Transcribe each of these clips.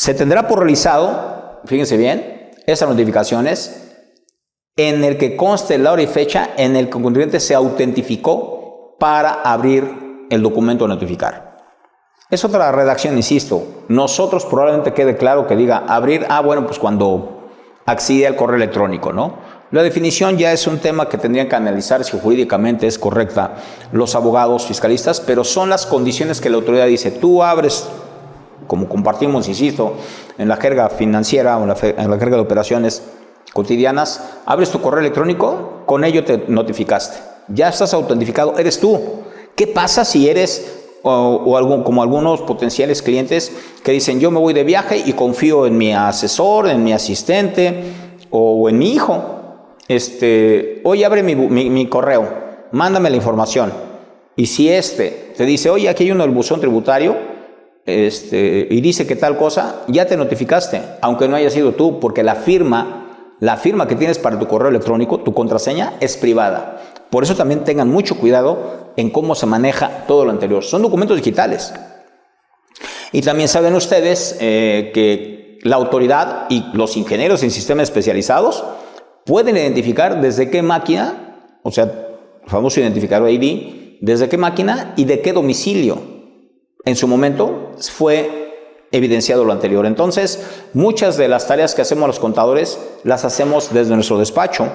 Se tendrá por realizado, fíjense bien, esas notificaciones en el que conste la hora y fecha en el que el contribuyente se autentificó para abrir el documento a notificar. Es otra redacción, insisto. Nosotros probablemente quede claro que diga abrir, bueno, pues cuando accede al correo electrónico, ¿no? La definición ya es un tema que tendrían que analizar si jurídicamente es correcta los abogados fiscalistas, pero son las condiciones que la autoridad dice. Tú abres, como compartimos, insisto, en la jerga financiera o en la jerga de operaciones cotidianas, abres tu correo electrónico, con ello te notificaste. Ya estás autentificado, eres tú. ¿Qué pasa si eres como algunos potenciales clientes que dicen yo me voy de viaje y confío en mi asesor, en mi asistente o en mi hijo? Oye, abre mi correo, mándame la información. Y si te dice, oye, aquí hay uno del buzón tributario, y dice que tal cosa, ya te notificaste, aunque no haya sido tú, porque la firma que tienes para tu correo electrónico, tu contraseña, es privada. Por eso también tengan mucho cuidado en cómo se maneja todo lo anterior. Son documentos digitales. Y también saben ustedes que la autoridad y los ingenieros en sistemas especializados pueden identificar desde qué máquina, o sea, el famoso identificador ID, desde qué máquina y de qué domicilio en su momento fue evidenciado lo anterior. Entonces, muchas de las tareas que hacemos los contadores las hacemos desde nuestro despacho,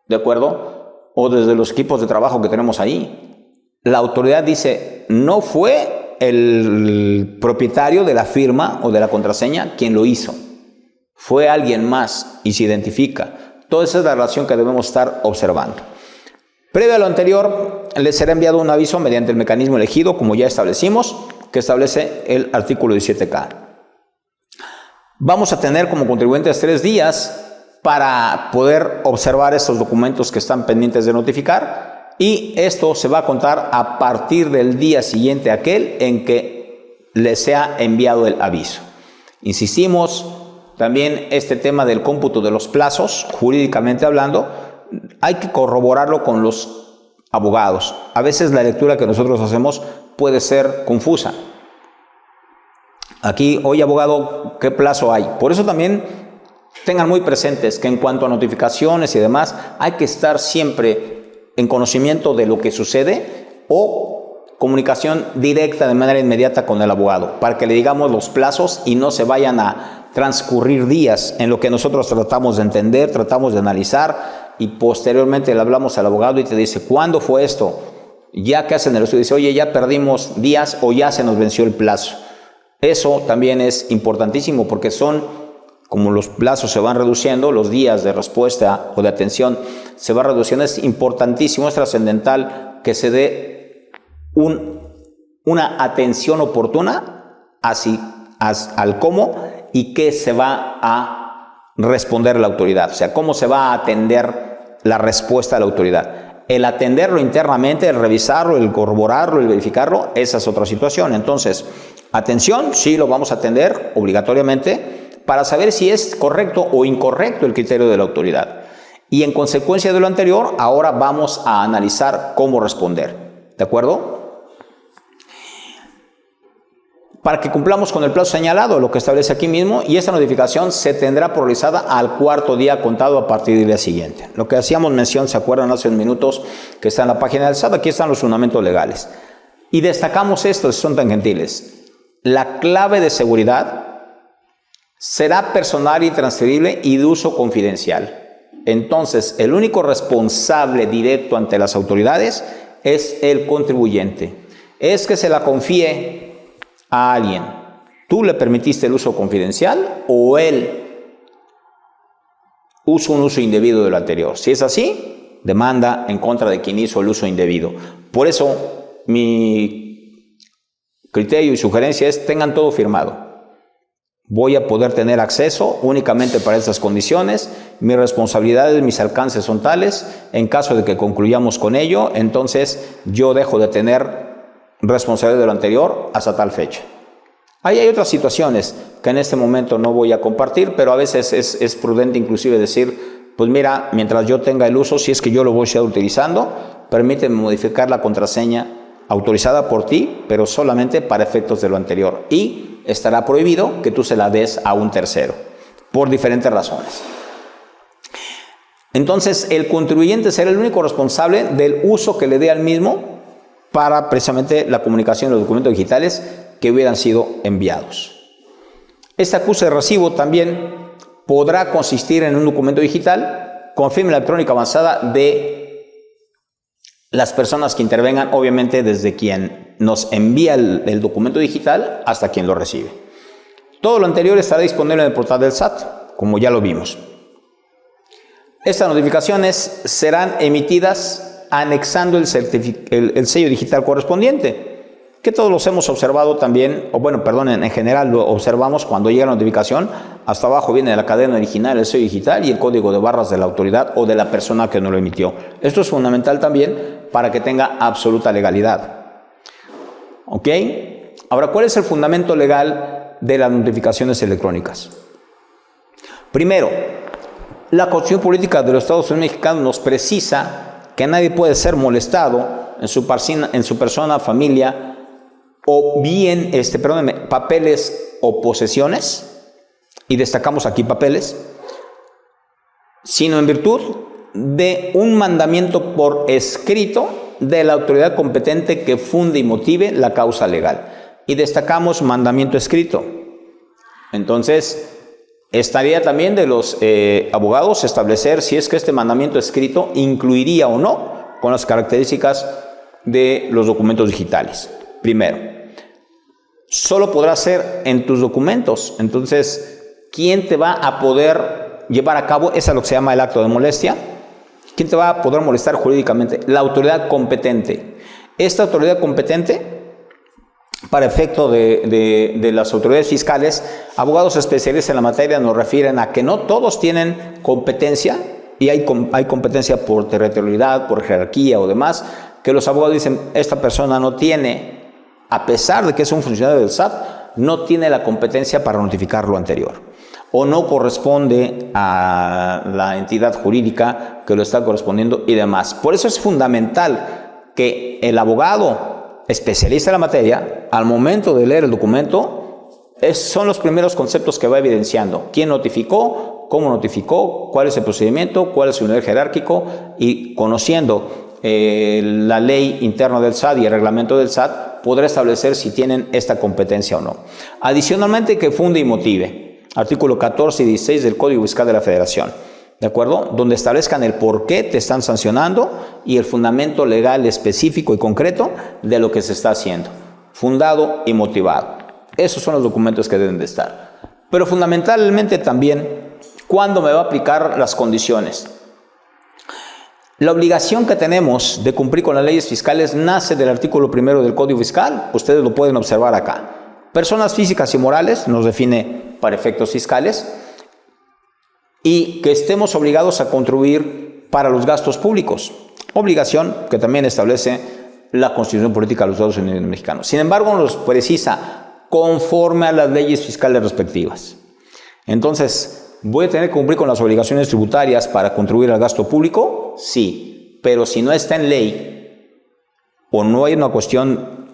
¿de acuerdo? O desde los equipos de trabajo que tenemos ahí. La autoridad dice, no fue el propietario de la firma o de la contraseña quien lo hizo. Fue alguien más y se identifica. Toda esa es la relación que debemos estar observando. Previo a lo anterior, les será enviado un aviso mediante el mecanismo elegido, como ya establecimos, que establece el artículo 17K. Vamos a tener como contribuyentes 3 días para poder observar estos documentos que están pendientes de notificar, y esto se va a contar a partir del día siguiente a aquel en que les sea enviado el aviso. Insistimos, también este tema del cómputo de los plazos, jurídicamente hablando, hay que corroborarlo con los abogados. A veces la lectura que nosotros hacemos puede ser confusa. Aquí, oye abogado, ¿qué plazo hay? Por eso también tengan muy presentes que en cuanto a notificaciones y demás, hay que estar siempre en conocimiento de lo que sucede o comunicación directa de manera inmediata con el abogado, para que le digamos los plazos y no se vayan a transcurrir días en lo que nosotros tratamos de entender, tratamos de analizar, y posteriormente le hablamos al abogado y te dice, ¿cuándo fue esto? Ya que hacen el estudio, dice, oye, ya perdimos días o ya se nos venció el plazo. Eso también es importantísimo, porque como los plazos se van reduciendo, los días de respuesta o de atención se van reduciendo, es importantísimo, es trascendental que se dé una atención oportuna al cómo y qué se va a responder la autoridad, o sea, cómo se va a atender la respuesta de la autoridad. El atenderlo internamente, el revisarlo, el corroborarlo, el verificarlo, esa es otra situación. Entonces, atención, sí lo vamos a atender obligatoriamente para saber si es correcto o incorrecto el criterio de la autoridad. Y en consecuencia de lo anterior, ahora vamos a analizar cómo responder. ¿De acuerdo? Para que cumplamos con el plazo señalado, lo que establece aquí mismo, y esta notificación se tendrá por realizada al 4º día contado a partir del día siguiente. Lo que hacíamos mención, ¿se acuerdan hace unos minutos que está en la página del SAT? Aquí están los fundamentos legales. Y destacamos esto, si son tan gentiles. La clave de seguridad será personal y transferible y de uso confidencial. Entonces, el único responsable directo ante las autoridades es el contribuyente. Es que se la confíe a alguien. ¿Tú le permitiste el uso confidencial o él usa un uso indebido de lo anterior? Si es así, demanda en contra de quien hizo el uso indebido. Por eso, mi criterio y sugerencia es tengan todo firmado. Voy a poder tener acceso únicamente para estas condiciones. Mis responsabilidades, mis alcances son tales. En caso de que concluyamos con ello, entonces yo dejo de tener responsabilidad de lo anterior hasta tal fecha. Ahí hay otras situaciones que en este momento no voy a compartir, pero a veces es prudente inclusive decir, pues mira, mientras yo tenga el uso, si es que yo lo voy a estar utilizando, permíteme modificar la contraseña autorizada por ti, pero solamente para efectos de lo anterior. Y estará prohibido que tú se la des a un tercero, por diferentes razones. Entonces, el contribuyente será el único responsable del uso que le dé al mismo para precisamente la comunicación de los documentos digitales que hubieran sido enviados. Este acuse de recibo también podrá consistir en un documento digital con firma electrónica avanzada de las personas que intervengan, obviamente desde quien nos envía el documento digital hasta quien lo recibe. Todo lo anterior estará disponible en el portal del SAT, como ya lo vimos. Estas notificaciones serán emitidas anexando el sello digital correspondiente, que todos los hemos observado también, en general lo observamos cuando llega la notificación, hasta abajo viene la cadena original, el sello digital y el código de barras de la autoridad o de la persona que nos lo emitió. Esto es fundamental también para que tenga absoluta legalidad. ¿Ok? Ahora, ¿cuál es el fundamento legal de las notificaciones electrónicas? Primero, la Constitución Política de los Estados Unidos Mexicanos nos precisa que nadie puede ser molestado en su persona, familia, o bien, papeles o posesiones, y destacamos aquí papeles, sino en virtud de un mandamiento por escrito de la autoridad competente que funde y motive la causa legal. Y destacamos mandamiento escrito. Entonces, estaría también de los abogados establecer si es que este mandamiento escrito incluiría o no con las características de los documentos digitales. Primero, solo podrá ser en tus documentos. Entonces, ¿quién te va a poder llevar a cabo? Esa es lo que se llama el acto de molestia. ¿Quién te va a poder molestar jurídicamente? La autoridad competente. Esta autoridad competente, para efecto de las autoridades fiscales, abogados especialistas en la materia nos refieren a que no todos tienen competencia, y hay competencia por territorialidad, por jerarquía o demás, que los abogados dicen, esta persona no tiene, a pesar de que es un funcionario del SAT, no tiene la competencia para notificar lo anterior, o no corresponde a la entidad jurídica que lo está correspondiendo y demás. Por eso es fundamental que el abogado especialista en la materia, al momento de leer el documento, son los primeros conceptos que va evidenciando. ¿Quién notificó? ¿Cómo notificó? ¿Cuál es el procedimiento? ¿Cuál es su nivel jerárquico? Y conociendo la ley interna del SAT y el reglamento del SAT, podrá establecer si tienen esta competencia o no. Adicionalmente, que funde y motive. Artículo 14 y 16 del Código Fiscal de la Federación, ¿de acuerdo? Donde establezcan el por qué te están sancionando y el fundamento legal específico y concreto de lo que se está haciendo. Fundado y motivado. Esos son los documentos que deben de estar. Pero fundamentalmente también, ¿cuándo me va a aplicar las condiciones? La obligación que tenemos de cumplir con las leyes fiscales nace del artículo 1 del Código Fiscal. Ustedes lo pueden observar acá. Personas físicas y morales nos define para efectos fiscales, y que estemos obligados a contribuir para los gastos públicos. Obligación que también establece la Constitución Política de los Estados Unidos Mexicanos. Sin embargo, nos precisa conforme a las leyes fiscales respectivas. Entonces, ¿voy a tener que cumplir con las obligaciones tributarias para contribuir al gasto público? Sí, pero si no está en ley o no hay una cuestión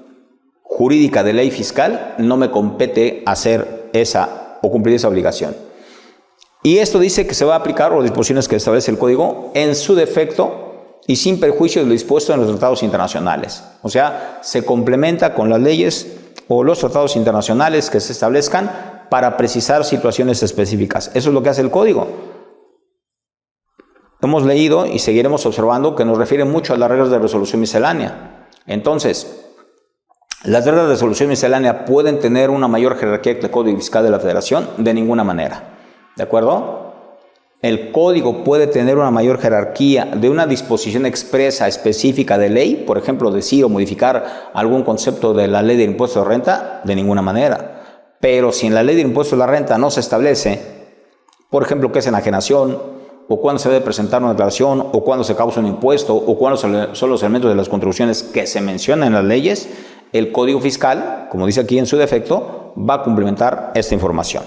jurídica de ley fiscal, no me compete hacer esa o cumplir esa obligación. Y esto dice que se va a aplicar las disposiciones que establece el Código en su defecto y sin perjuicio de lo dispuesto en los tratados internacionales. O sea, se complementa con las leyes o los tratados internacionales que se establezcan para precisar situaciones específicas. Eso es lo que hace el Código. Hemos leído y seguiremos observando que nos refiere mucho a las reglas de resolución miscelánea. Entonces, ¿las reglas de resolución miscelánea pueden tener una mayor jerarquía que el Código Fiscal de la Federación? De ninguna manera. ¿De acuerdo? El Código puede tener una mayor jerarquía de una disposición expresa específica de ley, por ejemplo, decir o modificar algún concepto de la ley del impuesto de renta, de ninguna manera. Pero si en la ley del impuesto de la renta no se establece, por ejemplo, qué es enajenación, o cuándo se debe presentar una declaración, o cuándo se causa un impuesto, o cuáles son los elementos de las contribuciones que se mencionan en las leyes, el Código Fiscal, como dice aquí en su defecto, va a complementar esta información.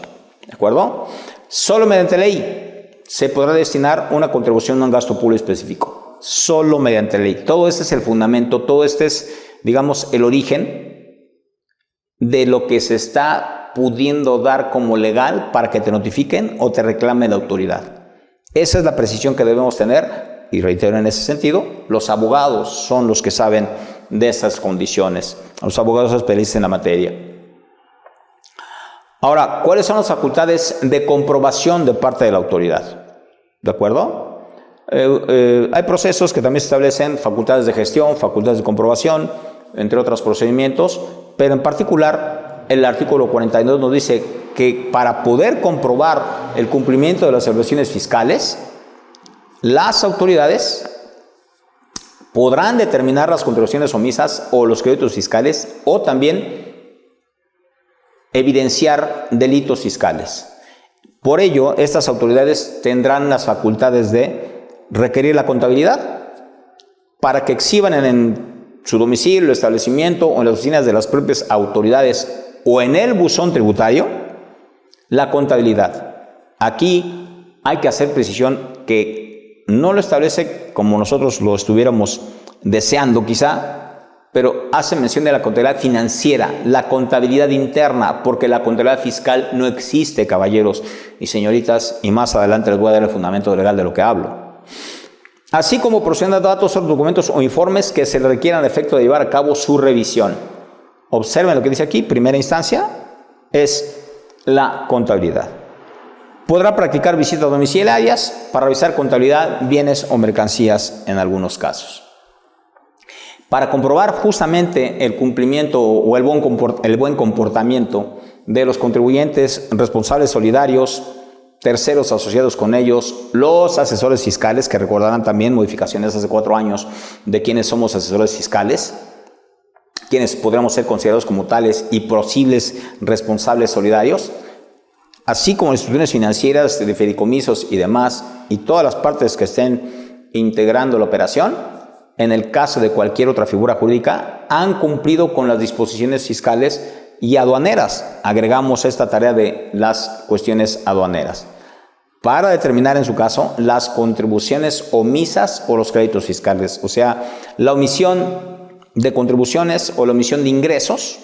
¿De acuerdo? Solo mediante ley se podrá destinar una contribución a un gasto público específico. Solo mediante ley. Todo este es el fundamento, todo este es, digamos, el origen de lo que se está pudiendo dar como legal para que te notifiquen o te reclame la autoridad. Esa es la precisión que debemos tener, y reitero en ese sentido, los abogados son los que saben de esas condiciones, los abogados especialistas en la materia. Ahora, ¿cuáles son las facultades de comprobación de parte de la autoridad? ¿De acuerdo? Hay procesos que también se establecen facultades de gestión, facultades de comprobación, entre otros procedimientos, pero en particular el artículo 42 nos dice que para poder comprobar el cumplimiento de las obligaciones fiscales, las autoridades podrán determinar las contribuciones omisas o los créditos fiscales, o también evidenciar delitos fiscales. Por ello, estas autoridades tendrán las facultades de requerir la contabilidad para que exhiban en su domicilio, establecimiento o en las oficinas de las propias autoridades o en el buzón tributario la contabilidad. Aquí hay que hacer precisión que no lo establece como nosotros lo estuviéramos deseando quizá, pero hace mención de la contabilidad financiera, la contabilidad interna, porque la contabilidad fiscal no existe, caballeros y señoritas, y más adelante les voy a dar el fundamento legal de lo que hablo. Así como proporcionar datos o documentos o informes que se le requieran a efecto de llevar a cabo su revisión. Observen lo que dice aquí, primera instancia, es la contabilidad. Podrá practicar visitas domiciliarias para revisar contabilidad, bienes o mercancías en algunos casos. Para comprobar justamente el cumplimiento o el buen comportamiento de los contribuyentes responsables solidarios, terceros asociados con ellos, los asesores fiscales, que recordarán también modificaciones hace 4 años de quienes somos asesores fiscales, quienes podríamos ser considerados como tales y posibles responsables solidarios, así como instituciones financieras, de fideicomisos y demás, y todas las partes que estén integrando la operación, en el caso de cualquier otra figura jurídica, han cumplido con las disposiciones fiscales y aduaneras. Agregamos esta tarea de las cuestiones aduaneras para determinar en su caso las contribuciones omisas o los créditos fiscales, o sea, la omisión de contribuciones o la omisión de ingresos,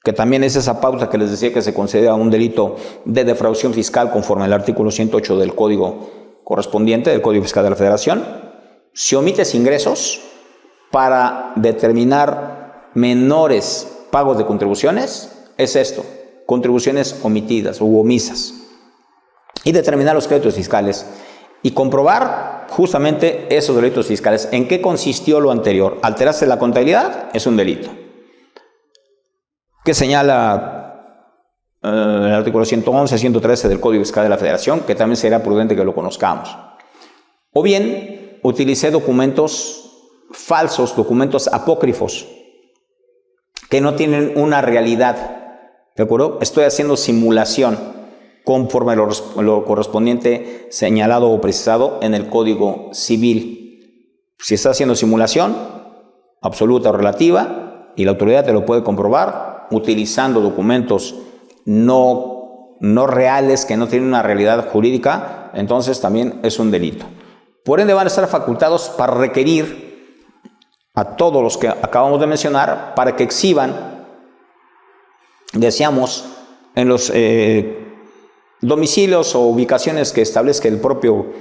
que también es esa pauta que les decía que se considera un delito de defraudación fiscal conforme al artículo 108 del Código correspondiente, del Código Fiscal de la Federación. Si omites ingresos para determinar menores pagos de contribuciones, es esto, contribuciones omitidas u omisas, y determinar los créditos fiscales y comprobar justamente esos delitos fiscales. ¿En qué consistió lo anterior? ¿Alteraste la contabilidad? Es un delito. ¿Qué señala el artículo 111, 113 del Código Fiscal de la Federación? Que también sería prudente que lo conozcamos. O bien, utilicé documentos falsos, documentos apócrifos, que no tienen una realidad, ¿de acuerdo? Estoy haciendo simulación conforme a lo correspondiente señalado o precisado en el Código Civil. Si está haciendo simulación, absoluta o relativa, y la autoridad te lo puede comprobar utilizando documentos no reales, que no tienen una realidad jurídica, entonces también es un delito. Por ende, van a estar facultados para requerir a todos los que acabamos de mencionar para que exhiban, decíamos, en los domicilios o ubicaciones que establezca el propio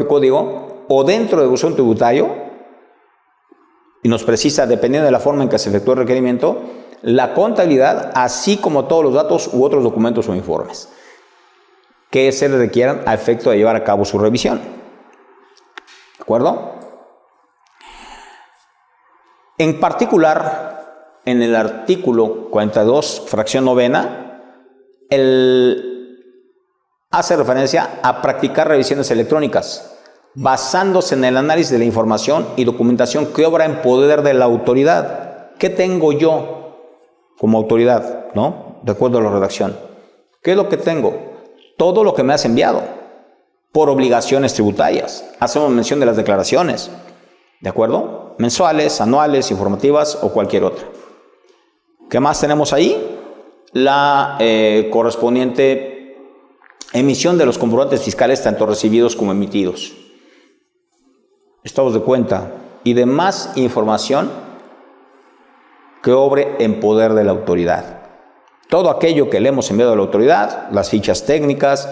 código o dentro del buzón tributario, y nos precisa, dependiendo de la forma en que se efectúe el requerimiento, la contabilidad, así como todos los datos u otros documentos o informes que se le requieran a efecto de llevar a cabo su revisión. ¿De acuerdo? En particular, en el artículo 42, fracción novena, hace referencia a practicar revisiones electrónicas, basándose en el análisis de la información y documentación que obra en poder de la autoridad. ¿Qué tengo yo como autoridad, no? De acuerdo a la redacción. ¿Qué es lo que tengo? Todo lo que me has enviado por obligaciones tributarias. Hacemos mención de las declaraciones, ¿de acuerdo? Mensuales, anuales, informativas o cualquier otra. ¿Qué más tenemos ahí? La correspondiente emisión de los comprobantes fiscales, tanto recibidos como emitidos, estados de cuenta y demás información que obre en poder de la autoridad. todo aquello que le hemos enviado a la autoridad, las fichas técnicas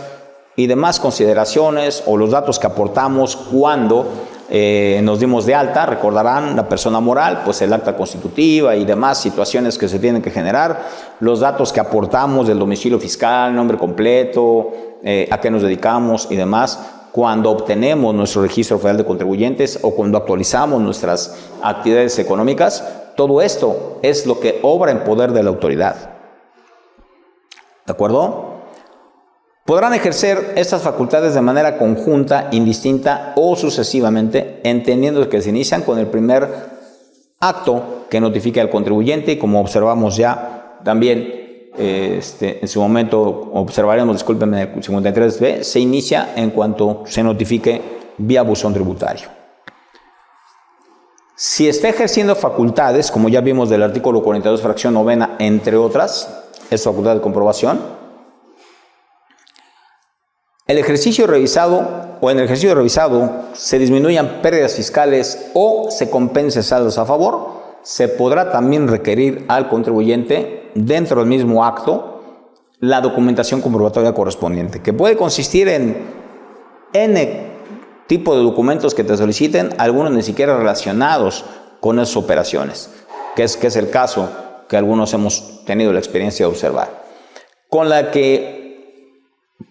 y demás consideraciones o los datos que aportamos cuando nos dimos de alta, recordarán la persona moral, pues el acta constitutiva y demás situaciones que se tienen que generar, los datos que aportamos del domicilio fiscal, nombre completo, a qué nos dedicamos y demás, cuando obtenemos nuestro registro federal de contribuyentes o cuando actualizamos nuestras actividades económicas, todo esto es lo que obra en poder de la autoridad. ¿De acuerdo? Podrán ejercer estas facultades de manera conjunta, indistinta o sucesivamente, entendiendo que se inician con el primer acto que notifique al contribuyente y como observamos ya también en su momento, observaremos, discúlpenme, el 53B, se inicia en cuanto se notifique vía buzón tributario. Si está ejerciendo facultades, como ya vimos del artículo 42, fracción novena, entre otras, es facultad de comprobación, en el ejercicio revisado se disminuyan pérdidas fiscales o se compense saldos a favor, se podrá también requerir al contribuyente dentro del mismo acto la documentación comprobatoria correspondiente, que puede consistir en N tipo de documentos que te soliciten, algunos ni siquiera relacionados con esas operaciones, que es el caso que algunos hemos tenido la experiencia de observar, con la que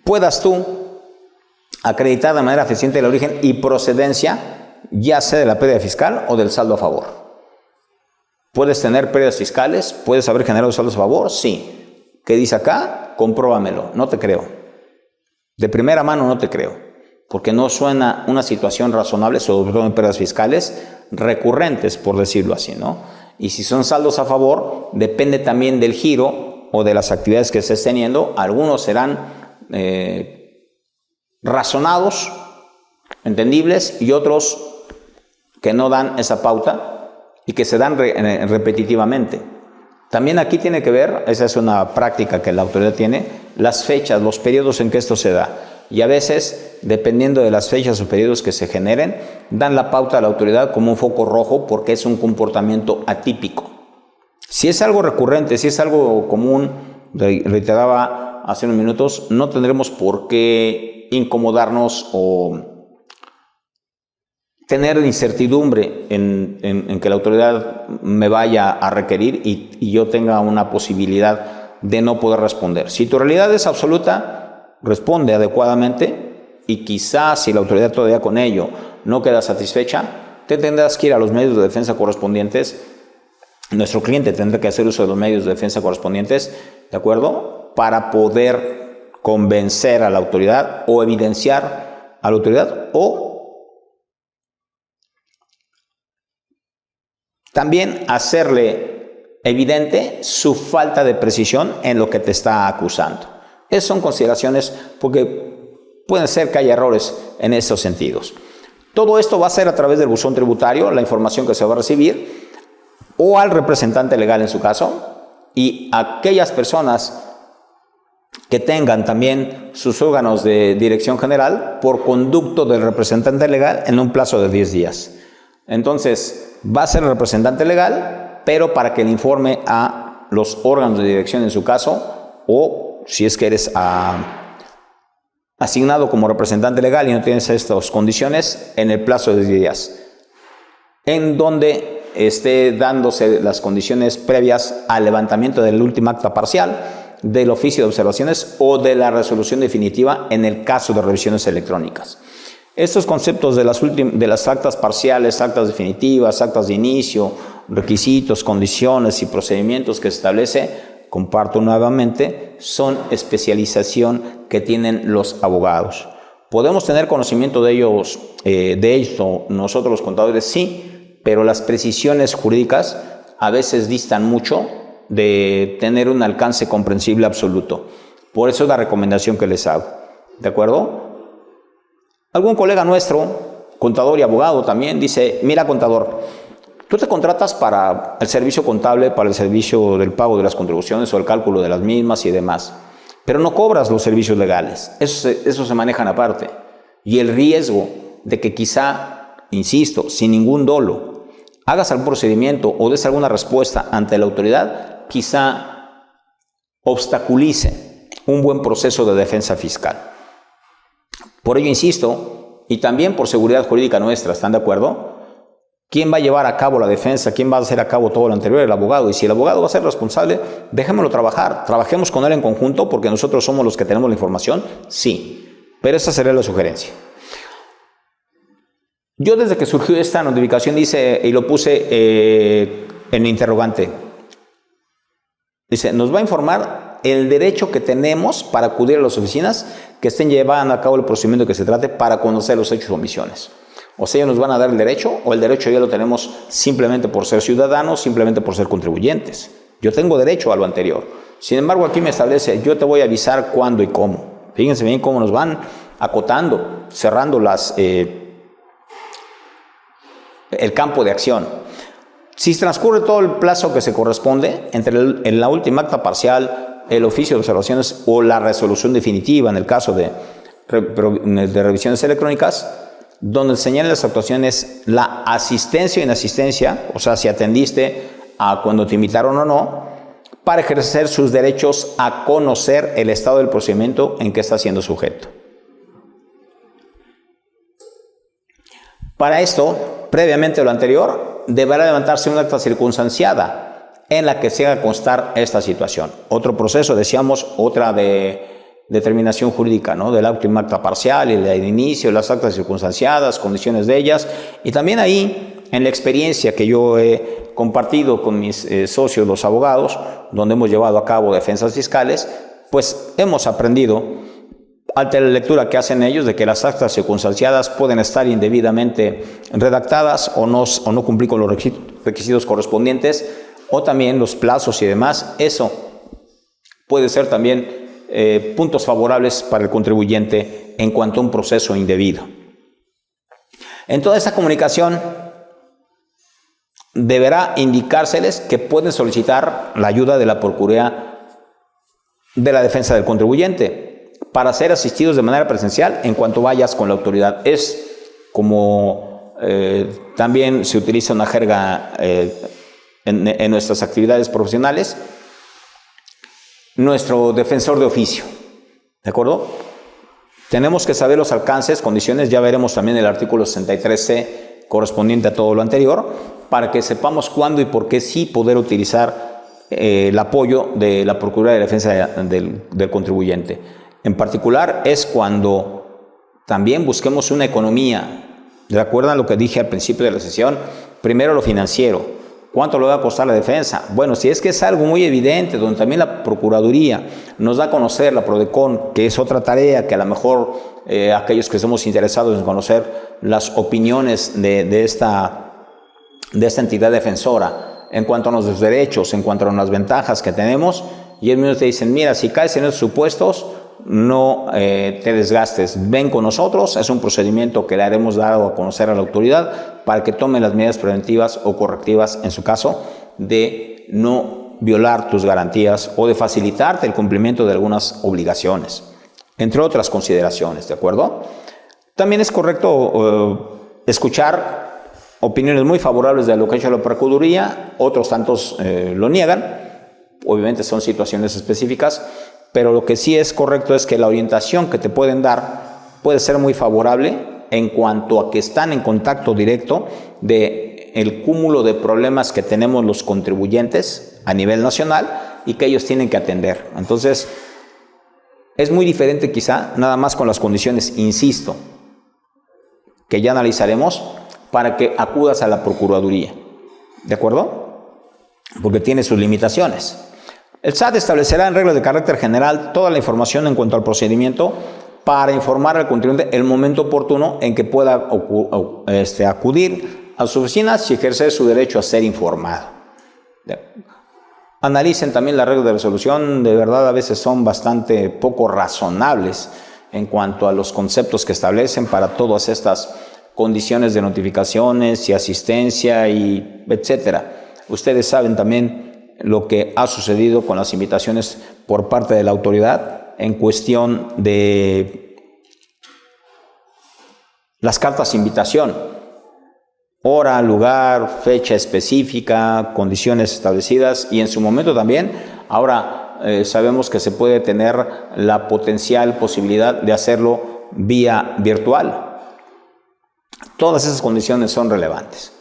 puedas tú acreditar de manera eficiente el origen y procedencia, ya sea de la pérdida fiscal o del saldo a favor. ¿Puedes tener pérdidas fiscales? ¿Puedes haber generado saldos a favor? Sí. ¿Qué dice acá? Compruébamelo. No te creo. De primera mano no te creo, porque no suena una situación razonable, sobre todo en pérdidas fiscales recurrentes, por decirlo así, ¿no? Y si son saldos a favor, depende también del giro o de las actividades que estés teniendo. Algunos serán razonados, entendibles, y otros que no dan esa pauta y que se dan repetitivamente. También aquí tiene que ver, esa es una práctica que la autoridad tiene, las fechas, los periodos en que esto se da. Y a veces, dependiendo de las fechas o periodos que se generen, dan la pauta a la autoridad como un foco rojo porque es un comportamiento atípico. Si es algo recurrente, si es algo común, reiteraba hace unos minutos, no tendremos por qué incomodarnos o tener incertidumbre en que la autoridad me vaya a requerir y yo tenga una posibilidad de no poder responder. Si tu realidad es absoluta, responde adecuadamente y quizás si la autoridad todavía con ello no queda satisfecha, te tendrás que ir a los medios de defensa correspondientes. Nuestro cliente tendrá que hacer uso de los medios de defensa correspondientes, ¿de acuerdo? Para poder convencer a la autoridad o evidenciar a la autoridad o también hacerle evidente su falta de precisión en lo que te está acusando. Esas son consideraciones porque puede ser que haya errores en esos sentidos. Todo esto va a ser a través del buzón tributario, la información que se va a recibir, o al representante legal en su caso, y aquellas personas que tengan también sus órganos de dirección general por conducto del representante legal en un plazo de 10 días. Entonces, va a ser el representante legal, pero para que le informe a los órganos de dirección en su caso, o si es que eres asignado como representante legal y no tienes estas condiciones, en el plazo de 10 días, en donde esté dándose las condiciones previas al levantamiento del último acta parcial, del oficio de observaciones o de la resolución definitiva en el caso de revisiones electrónicas. Estos conceptos de las actas parciales, actas definitivas, actas de inicio, requisitos, condiciones y procedimientos que se establece, comparto nuevamente, son especialización que tienen los abogados. ¿Podemos tener conocimiento de ellos, de esto nosotros los contadores? Sí, pero las precisiones jurídicas a veces distan mucho de tener un alcance comprensible absoluto. Por eso es la recomendación que les hago. ¿De acuerdo? Algún colega nuestro, contador y abogado también, dice, mira contador, tú te contratas para el servicio contable, para el servicio del pago de las contribuciones o el cálculo de las mismas y demás, pero no cobras los servicios legales, eso se manejan aparte. Y el riesgo de que quizá, insisto, sin ningún dolo, hagas algún procedimiento o des alguna respuesta ante la autoridad, quizá obstaculice un buen proceso de defensa fiscal. Por ello insisto, y también por seguridad jurídica nuestra, ¿están de acuerdo? ¿Quién va a llevar a cabo la defensa? ¿Quién va a hacer a cabo todo lo anterior? El abogado. Y si el abogado va a ser responsable, déjémoslo trabajar. Trabajemos con él en conjunto porque nosotros somos los que tenemos la información. Sí, pero esa sería la sugerencia. Yo desde que surgió esta notificación dice, y lo puse en interrogante, dice, nos va a informar el derecho que tenemos para acudir a las oficinas que estén llevando a cabo el procedimiento que se trate para conocer los hechos o omisiones. O sea, ellos nos van a dar el derecho, o el derecho ya lo tenemos simplemente por ser ciudadanos, simplemente por ser contribuyentes. Yo tengo derecho a lo anterior. Sin embargo, aquí me establece, yo te voy a avisar cuándo y cómo. Fíjense bien cómo nos van acotando, cerrando el campo de acción. Si transcurre todo el plazo que se corresponde entre en la última acta parcial, el oficio de observaciones o la resolución definitiva en el caso de revisiones electrónicas, donde señalan las actuaciones, la asistencia o inasistencia, o sea, si atendiste a cuando te invitaron o no, para ejercer sus derechos a conocer el estado del procedimiento en que está siendo sujeto. Para esto, previamente a lo anterior, deberá levantarse una acta circunstanciada en la que se haga constar esta situación. Otro proceso, decíamos, otra determinación jurídica, ¿no? Del última acta parcial y de inicio, las actas circunstanciadas, condiciones de ellas, y también ahí, en la experiencia que yo he compartido con mis socios, los abogados, donde hemos llevado a cabo defensas fiscales, pues hemos aprendido, ante la lectura que hacen ellos, de que las actas circunstanciadas pueden estar indebidamente redactadas o no cumplir con los requisitos correspondientes, o también los plazos y demás. Eso puede ser también puntos favorables para el contribuyente en cuanto a un proceso indebido. En toda esta comunicación deberá indicárseles que pueden solicitar la ayuda de la Procuraduría de la Defensa del Contribuyente para ser asistidos de manera presencial en cuanto vayas con la autoridad. Es como también se utiliza una jerga en nuestras actividades profesionales, nuestro defensor de oficio, ¿de acuerdo? Tenemos que saber los alcances, condiciones, ya veremos también el artículo 63C correspondiente a todo lo anterior, para que sepamos cuándo y por qué sí poder utilizar el apoyo de la Procuraduría de Defensa del Contribuyente. En particular es cuando también busquemos una economía, ¿de acuerdo a lo que dije al principio de la sesión? Primero lo financiero. ¿Cuánto le va a costar la defensa? Bueno, si es que es algo muy evidente, donde también la Procuraduría nos da a conocer, la PRODECON, que es otra tarea que a lo mejor aquellos que estemos interesados en conocer las opiniones de esta entidad defensora en cuanto a nuestros derechos, en cuanto a las ventajas que tenemos, y ellos mismos te dicen, mira, si caes en esos supuestos, no te desgastes, ven con nosotros, es un procedimiento que le haremos dado a conocer a la autoridad para que tome las medidas preventivas o correctivas en su caso de no violar tus garantías o de facilitarte el cumplimiento de algunas obligaciones, entre otras consideraciones, ¿de acuerdo? También es correcto escuchar opiniones muy favorables de lo que ha hecho la Procuraduría, otros tantos lo niegan, obviamente son situaciones específicas, pero lo que sí es correcto es que la orientación que te pueden dar puede ser muy favorable en cuanto a que están en contacto directo de el cúmulo de problemas que tenemos los contribuyentes a nivel nacional y que ellos tienen que atender. Entonces, es muy diferente quizá, nada más con las condiciones, insisto, que ya analizaremos para que acudas a la Procuraduría, ¿de acuerdo? Porque tiene sus limitaciones. El SAT establecerá en reglas de carácter general toda la información en cuanto al procedimiento para informar al contribuyente el momento oportuno en que pueda acudir a sus oficinas y ejercer su derecho a ser informado. Analicen también las reglas de resolución, de verdad a veces son bastante poco razonables en cuanto a los conceptos que establecen para todas estas condiciones de notificaciones y asistencia y etcétera. Ustedes saben también lo que ha sucedido con las invitaciones por parte de la autoridad en cuestión de las cartas de invitación, hora, lugar, fecha específica, condiciones establecidas y en su momento también, ahora sabemos que se puede tener la posibilidad de hacerlo vía virtual. Todas esas condiciones son relevantes.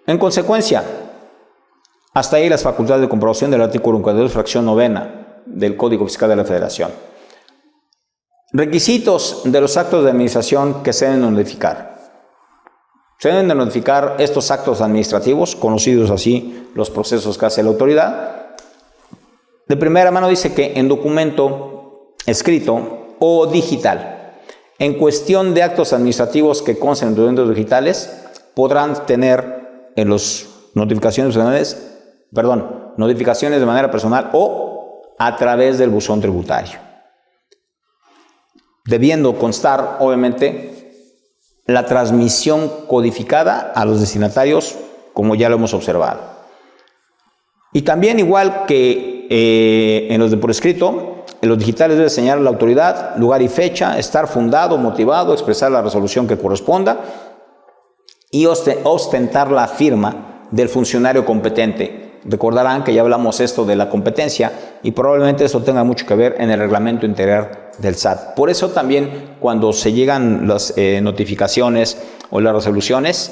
En consecuencia, hasta ahí las facultades de comprobación del artículo 42, fracción novena del Código Fiscal de la Federación. Requisitos de los actos de administración que se deben notificar. Se deben de notificar estos actos administrativos, conocidos así los procesos que hace la autoridad. De primera mano dice que en documento escrito o digital. En cuestión de actos administrativos que consten en documentos digitales, podrán tener en los notificaciones de manera personal o a través del buzón tributario, debiendo constar, obviamente, la transmisión codificada a los destinatarios, como ya lo hemos observado. Y también, igual que en los de por escrito, en los digitales debe señalar la autoridad, lugar y fecha, estar fundado, motivado, expresar la resolución que corresponda y ostentar la firma del funcionario competente. Recordarán que ya hablamos esto de la competencia y probablemente eso tenga mucho que ver en el reglamento interior del SAT. Por eso también cuando se llegan las notificaciones o las resoluciones,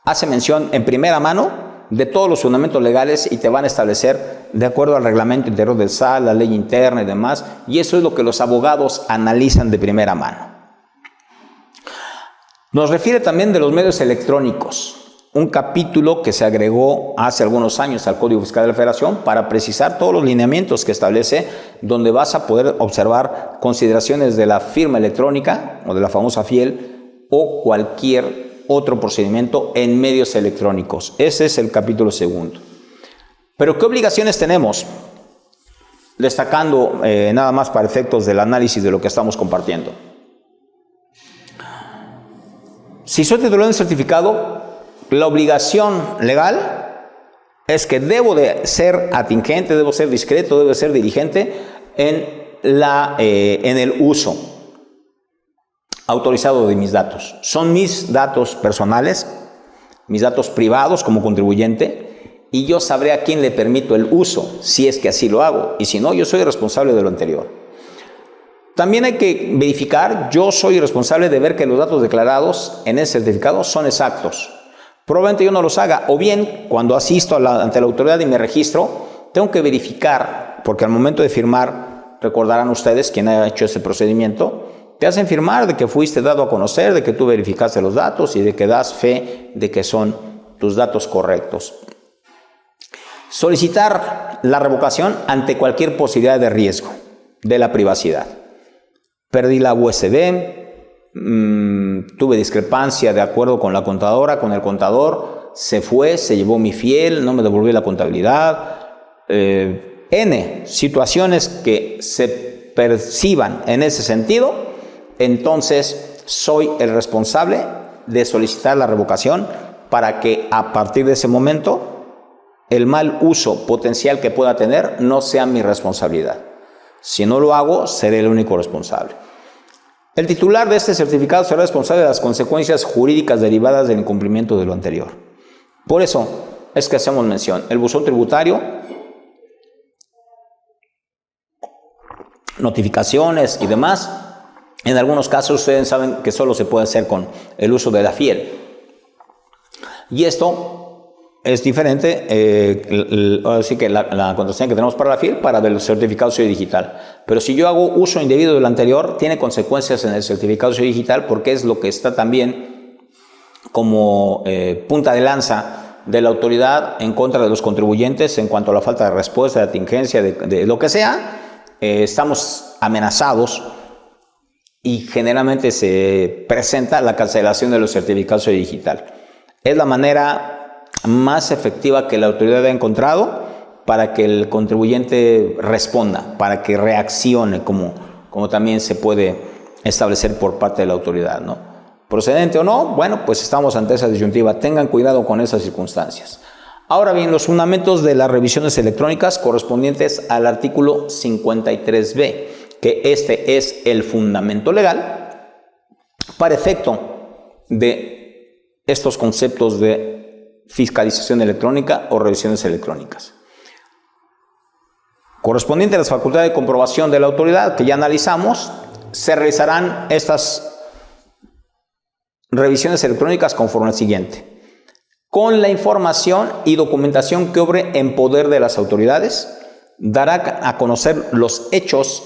hace mención en primera mano de todos los fundamentos legales y te van a establecer de acuerdo al reglamento interior del SAT, la ley interna y demás, y eso es lo que los abogados analizan de primera mano. Nos refiere también de los medios electrónicos, un capítulo que se agregó hace algunos años al Código Fiscal de la Federación para precisar todos los lineamientos que establece, donde vas a poder observar consideraciones de la firma electrónica o de la famosa FIEL o cualquier otro procedimiento en medios electrónicos. Ese es el capítulo segundo. Pero ¿qué obligaciones tenemos? Destacando nada más para efectos del análisis de lo que estamos compartiendo. Si soy titular de un certificado, la obligación legal es que debo de ser atingente, debo ser discreto, debo ser diligente en el uso autorizado de mis datos. Son mis datos personales, mis datos privados como contribuyente, y yo sabré a quién le permito el uso, si es que así lo hago, y si no, yo soy responsable de lo anterior. También hay que verificar, yo soy responsable de ver que los datos declarados en ese certificado son exactos. Probablemente yo no los haga, o bien cuando asisto ante la autoridad y me registro, tengo que verificar, porque al momento de firmar, recordarán ustedes quien haya hecho ese procedimiento, te hacen firmar de que fuiste dado a conocer, de que tú verificaste los datos y de que das fe de que son tus datos correctos. Solicitar la revocación ante cualquier posibilidad de riesgo de la privacidad. Perdí la USB, tuve discrepancia de acuerdo con la contadora, con el contador, se fue, se llevó mi FIEL, no me devolvió la contabilidad, N situaciones que se perciban en ese sentido, entonces soy el responsable de solicitar la revocación para que a partir de ese momento el mal uso potencial que pueda tener no sea mi responsabilidad. Si no lo hago, seré el único responsable. El titular de este certificado será responsable de las consecuencias jurídicas derivadas del incumplimiento de lo anterior. Por eso es que hacemos mención. El buzón tributario, notificaciones y demás, en algunos casos ustedes saben que solo se puede hacer con el uso de la FIEL. Y esto es diferente, así que la contraseña que tenemos para la FIEL para el certificado de sello digital. Pero si yo hago uso indebido del anterior, tiene consecuencias en el certificado de sello digital porque es lo que está también como punta de lanza de la autoridad en contra de los contribuyentes en cuanto a la falta de respuesta, de atingencia, de lo que sea. Estamos amenazados y generalmente se presenta la cancelación de los certificados de sello digital. Es la manera más efectiva que la autoridad ha encontrado para que el contribuyente responda, para que reaccione, como también se puede establecer por parte de la autoridad, ¿no? ¿Procedente o no? Bueno, pues estamos ante esa disyuntiva. Tengan cuidado con esas circunstancias. Ahora bien, los fundamentos de las revisiones electrónicas correspondientes al artículo 53b, que este es el fundamento legal para efecto de estos conceptos de fiscalización electrónica o revisiones electrónicas. correspondiente a las facultades de comprobación de la autoridad que ya analizamos, se realizarán estas revisiones electrónicas conforme al siguiente. Con la información y documentación que obre en poder de las autoridades, dará a conocer los hechos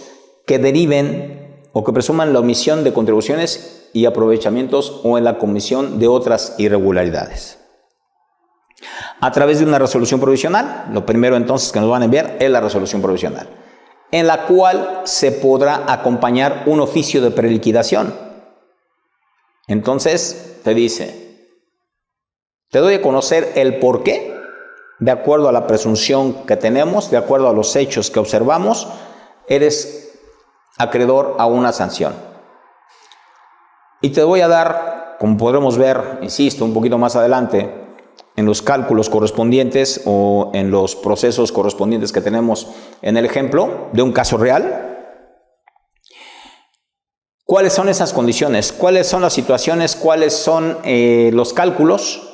que deriven o que presuman la omisión de contribuciones y aprovechamientos o en la comisión de otras irregularidades. A través de una resolución provisional, lo primero entonces que nos van a enviar es la resolución provisional, en la cual se podrá acompañar un oficio de preliquidación. Entonces te dice, te doy a conocer el por qué, de acuerdo a la presunción que tenemos, de acuerdo a los hechos que observamos, eres acreedor a una sanción. Y te voy a dar, como podremos ver, insisto, un poquito más adelante, en los cálculos correspondientes o en los procesos correspondientes que tenemos en el ejemplo de un caso real, ¿cuáles son esas condiciones? ¿Cuáles son las situaciones? ¿Cuáles son los cálculos?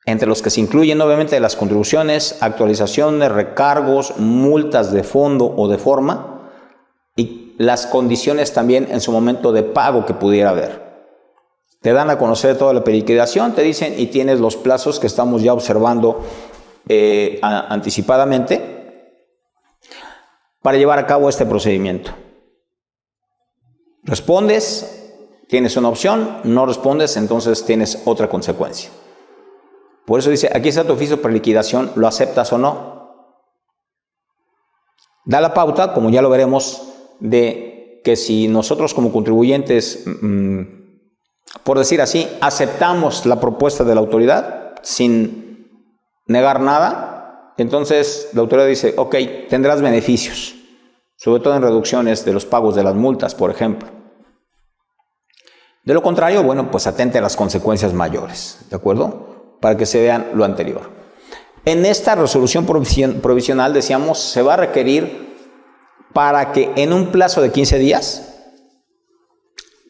Entre los que se incluyen obviamente las contribuciones, actualizaciones, recargos, multas de fondo o de forma y las condiciones también en su momento de pago que pudiera haber. Te dan a conocer toda la preliquidación, te dicen y tienes los plazos que estamos ya observando anticipadamente para llevar a cabo este procedimiento. Respondes, tienes una opción, no respondes, entonces tienes otra consecuencia. Por eso dice, aquí está tu oficio de preliquidación, ¿lo aceptas o no? Da la pauta, como ya lo veremos, de que si nosotros como contribuyentes, por decir así, aceptamos la propuesta de la autoridad sin negar nada, entonces la autoridad dice, ok, tendrás beneficios, sobre todo en reducciones de los pagos de las multas, por ejemplo. De lo contrario, bueno, pues atente a las consecuencias mayores, ¿de acuerdo? Para que se vean lo anterior. En esta resolución provisional, decíamos, se va a requerir para que en un plazo de 15 días,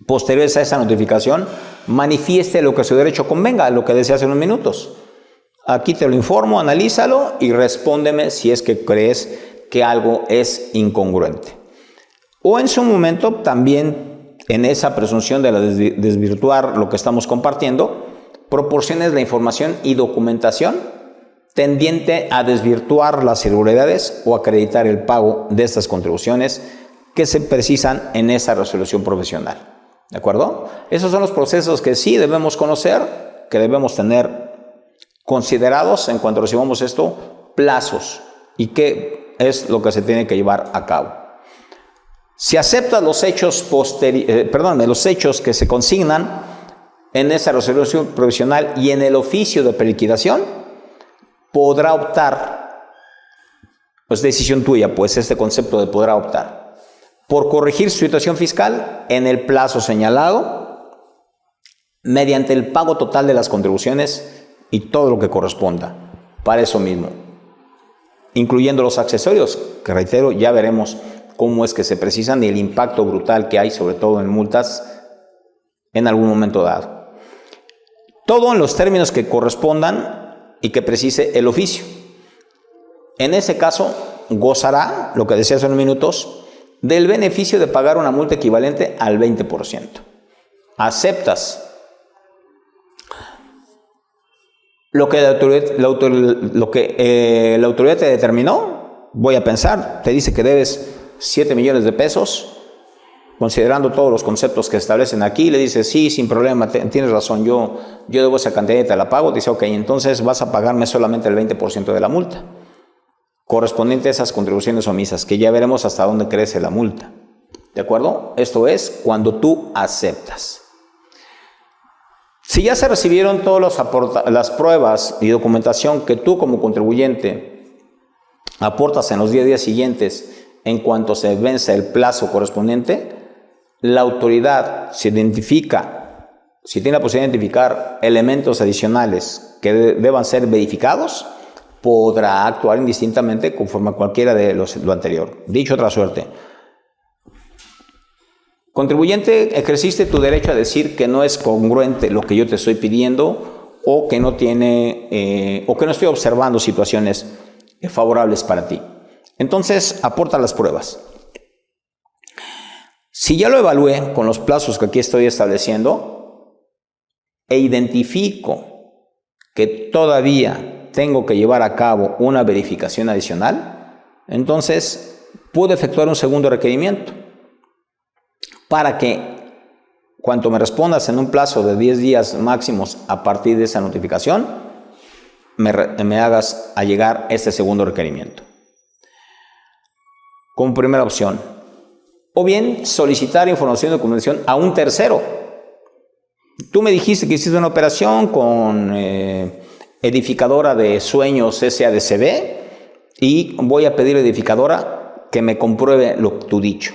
posteriores a esa notificación, manifieste lo que a su derecho convenga, lo que decía hace unos minutos. Aquí te lo informo, analízalo y respóndeme si es que crees que algo es incongruente. O en su momento, también en esa presunción de desvirtuar lo que estamos compartiendo, proporciones la información y documentación tendiente a desvirtuar las irregularidades o acreditar el pago de estas contribuciones que se precisan en esa resolución provisional. ¿De acuerdo? Esos son los procesos que sí debemos conocer, que debemos tener considerados en cuanto recibamos esto, plazos y qué es lo que se tiene que llevar a cabo. Si aceptas los hechos los hechos que se consignan en esa resolución provisional y en el oficio de preliquidación, podrá optar, pues decisión tuya, pues este concepto de podrá optar, por corregir su situación fiscal en el plazo señalado, mediante el pago total de las contribuciones y todo lo que corresponda para eso mismo, incluyendo los accesorios, que reitero, ya veremos cómo es que se precisan y el impacto brutal que hay, sobre todo en multas, en algún momento dado. Todo en los términos que correspondan y que precise el oficio. En ese caso, gozará, lo que decía hace unos minutos, del beneficio de pagar una multa equivalente al 20%. ¿Aceptas lo que la autoridad te determinó? Voy a pensar, te dice que debes 7 millones de pesos, considerando todos los conceptos que establecen aquí, le dice, sí, sin problema, tienes razón, yo debo esa cantidad y te la pago. Dice, ok, entonces vas a pagarme solamente el 20% de la multa, correspondiente a esas contribuciones omisas, que ya veremos hasta dónde crece la multa. ¿De acuerdo? Esto es cuando tú aceptas. Si ya se recibieron todas las pruebas y documentación que tú como contribuyente aportas en los 10 días siguientes en cuanto se vence el plazo correspondiente, la autoridad si tiene la posibilidad de identificar elementos adicionales que deban ser verificados, podrá actuar indistintamente conforme a cualquiera de lo anterior. Dicho otra suerte, contribuyente, ejerciste tu derecho a decir que no es congruente lo que yo te estoy pidiendo o que no estoy observando situaciones favorables para ti. Entonces, aporta las pruebas. Si ya lo evalué con los plazos que aquí estoy estableciendo e identifico que todavía tengo que llevar a cabo una verificación adicional, entonces puedo efectuar un segundo requerimiento para que cuando me respondas en un plazo de 10 días máximos a partir de esa notificación, me hagas a llegar este segundo requerimiento. Como primera opción. O bien solicitar información de documentación a un tercero. Tú me dijiste que hiciste una operación con edificadora de sueños SADCB y voy a pedir a la edificadora que me compruebe lo que tú dicho.